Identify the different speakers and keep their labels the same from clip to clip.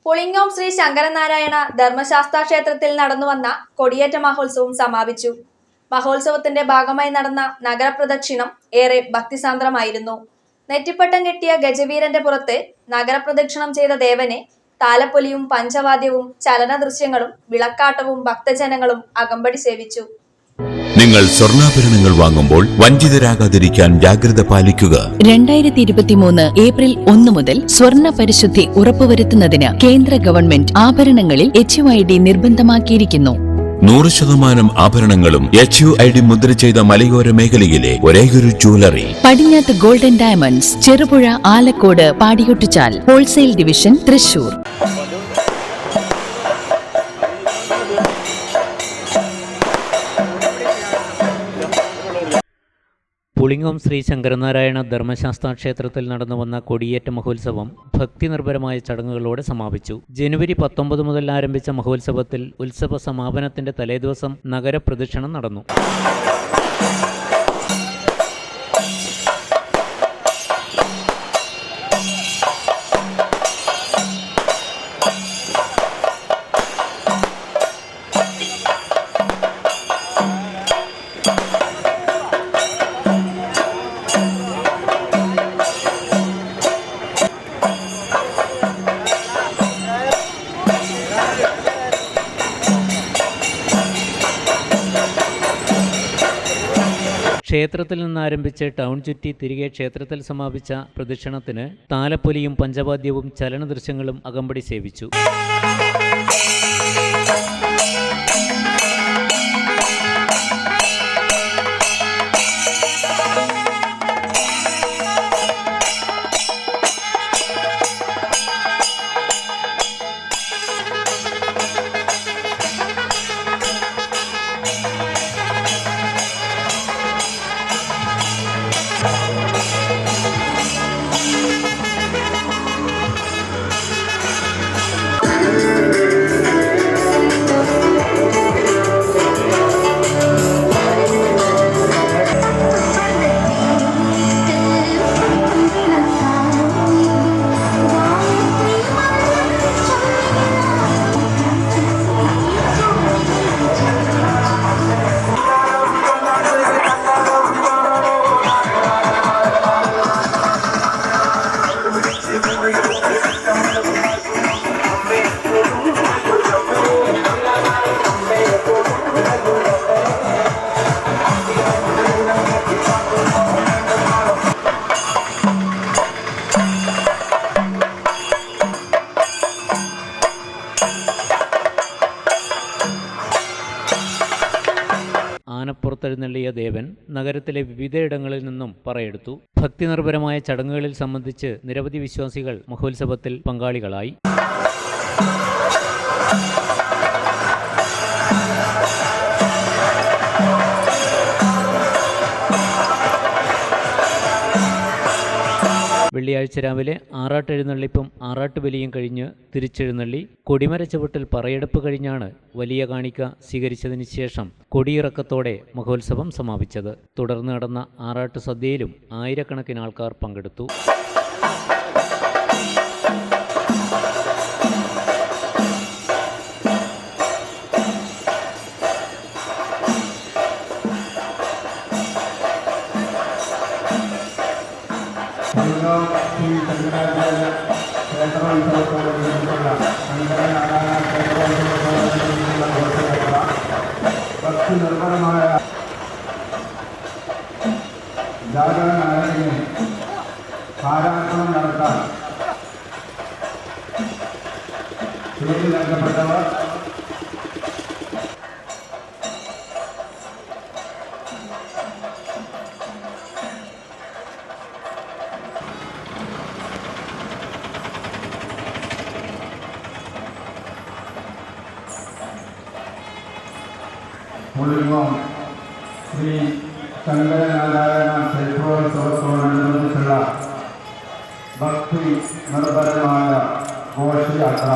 Speaker 1: പുളിങ്ങോം ശ്രീ ശങ്കരനാരായണ ധർമ്മശാസ്ത്ര ക്ഷേത്രത്തിൽ നടന്നുവന്ന കൊടിയേറ്റ മഹോത്സവം സമാപിച്ചു. മഹോത്സവത്തിന്റെ ഭാഗമായി നടന്ന നഗരപ്രദക്ഷിണം ഏറെ ഭക്തിസാന്ദ്രമായിരുന്നു. നെറ്റിപ്പട്ടം കെട്ടിയ ഗജവീരന്റെ പുറത്ത് നഗരപ്രദക്ഷിണം ചെയ്ത ദേവനെ താലപ്പൊലിയും പഞ്ചവാദ്യവും ചലന ദൃശ്യങ്ങളും വിളക്കാട്ടവും ഭക്തജനങ്ങളും അകമ്പടി സേവിച്ചു.
Speaker 2: നിങ്ങൾ സ്വർണ്ണാഭരണങ്ങൾ വാങ്ങുമ്പോൾ വഞ്ചിതരാകാതിരിക്കാൻ ജാഗ്രത പാലിക്കുക.
Speaker 3: 2023 ഏപ്രിൽ 1 മുതൽ സ്വർണ്ണ പരിശുദ്ധി ഉറപ്പുവരുത്തുന്നതിന് കേന്ദ്ര ഗവൺമെന്റ് ആഭരണങ്ങളിൽ HUID നിർബന്ധമാക്കിയിരിക്കുന്നു.
Speaker 2: 100% ആഭരണങ്ങളും HUID മുദ്ര ചെയ്ത മലയോര മേഖലയിലെ ഒരേയൊരു ജ്വല്ലറി
Speaker 3: പടിഞ്ഞാത്ത് golden diamonds, Cherupuzha, Alakode, Padiyottuchal wholesale division, Thrissur.
Speaker 4: Pulingome Shri Sankaranarayana Dharmasastha ക്ഷേത്രത്തിൽ നടന്നുവന്ന കൊടിയേറ്റ മഹോത്സവം ഭക്തിനിർഭരമായ ചടങ്ങുകളോടെ സമാപിച്ചു. ജനുവരി 19 മുതൽ ആരംഭിച്ച മഹോത്സവത്തിൽ ഉത്സവ സമാപനത്തിന്റെ തലേദിവസം നഗരപ്രദക്ഷിണം നടന്നു. ക്ഷേത്രത്തിൽ നിന്നാരംഭിച്ച് ടൗൺ ചുറ്റി തിരികെ ക്ഷേത്രത്തിൽ സമാപിച്ച പ്രദക്ഷിണത്തിന് താലപ്പൊലിയും പഞ്ചവാദ്യവും ചലന ദൃശ്യങ്ങളും അകമ്പടി സേവിച്ചു. ആനപ്പുറത്തെഴുന്നള്ളിയ ദേവൻ നഗരത്തിലെ വിവിധയിടങ്ങളിൽ നിന്നും പറയെടുത്തു. ഭക്തിനിർഭരമായ ചടങ്ങുകളിൽ സംബന്ധിച്ച് നിരവധി വിശ്വാസികൾ മഹോത്സവത്തിൽ പങ്കാളികളായി. വെള്ളിയാഴ്ച രാവിലെ ആറാട്ടെഴുന്നള്ളിപ്പും ആറാട്ടുബലിയും കഴിഞ്ഞ് തിരിച്ചെഴുന്നള്ളി കൊടിമര ചവിട്ടൽ പറയെടുപ്പ് കഴിഞ്ഞാണ് വലിയ കാണിക്ക സ്വീകരിച്ചതിന് ശേഷം കൊടിയിറക്കത്തോടെ മഹോത്സവം സമാപിച്ചത്. തുടർന്ന് നടന്ന ആറാട്ട് സദ്യയിലും ആയിരക്കണക്കിന് ആൾക്കാർ പങ്കെടുത്തു.
Speaker 5: ശ്രീ ശങ്കരാചാര്യ ക്ഷേത്രോത്സവത്തോടുകൂടിയിട്ടുള്ള ശങ്കരനാരായണ ക്ഷേത്രോത്സവത്തോടുകൂടിയിട്ടുള്ള ഘോഷയാത്ര ഭക്തി നിർഭരമായ ജാഗരനായകനെ ആരാധനം നടത്താൻ പേര് നൽകപ്പെട്ടവർ പുളിങ്ങോം ശ്രീ ശങ്കരനാരായണ ക്ഷേത്രോത്സവത്തോടനുബന്ധിച്ചുള്ള ഭക്തി നിർഭരമായ ഘോഷയാത്ര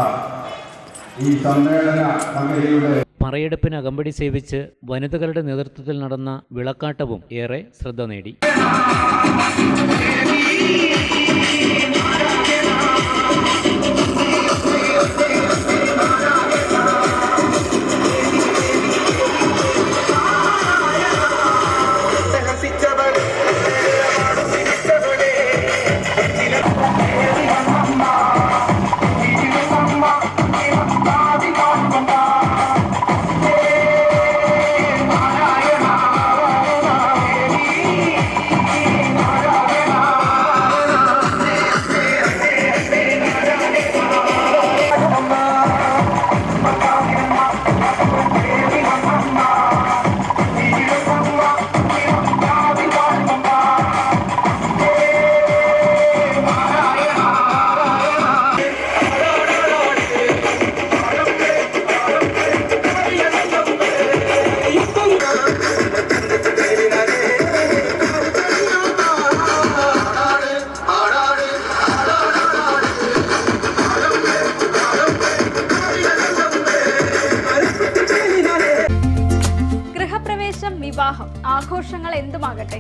Speaker 5: ഈ സമ്മേളന നഗരിയുടെ
Speaker 4: പറയെടുപ്പിന് അകമ്പടി സേവിച്ച് വനിതകളുടെ നേതൃത്വത്തിൽ നടന്ന വിളക്കാട്ടവും ഏറെ ശ്രദ്ധ നേടി.
Speaker 6: വിവാഹം, ആഘോഷങ്ങൾ എന്തുമാകട്ടെ,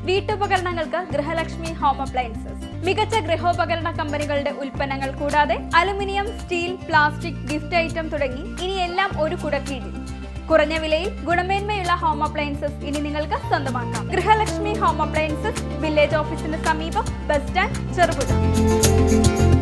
Speaker 6: വീട്ടുപകരണങ്ങൾക്ക് ഗൃഹലക്ഷ്മി ഹോം അപ്ലയൻസസ്. മികച്ച ഗൃഹോപകരണ കമ്പനികളുടെ ഉൽപ്പന്നങ്ങൾ കൂടാതെ aluminium, steel, plastic, gift item തുടങ്ങി ഇനി എല്ലാം ഒരു കുടക്കീഴിൽ. കുറഞ്ഞ വിലയിൽ ഗുണമേന്മയുള്ള ഹോം അപ്ലയൻസസ് ഇനി നിങ്ങൾക്ക് സ്വന്തമാക്കാം. ഗൃഹലക്ഷ്മി ഹോം അപ്ലയൻസസ്, വില്ലേജ് ഓഫീസിന് സമീപം, ബസ് സ്റ്റാൻഡ്, ചെറുപുഴ.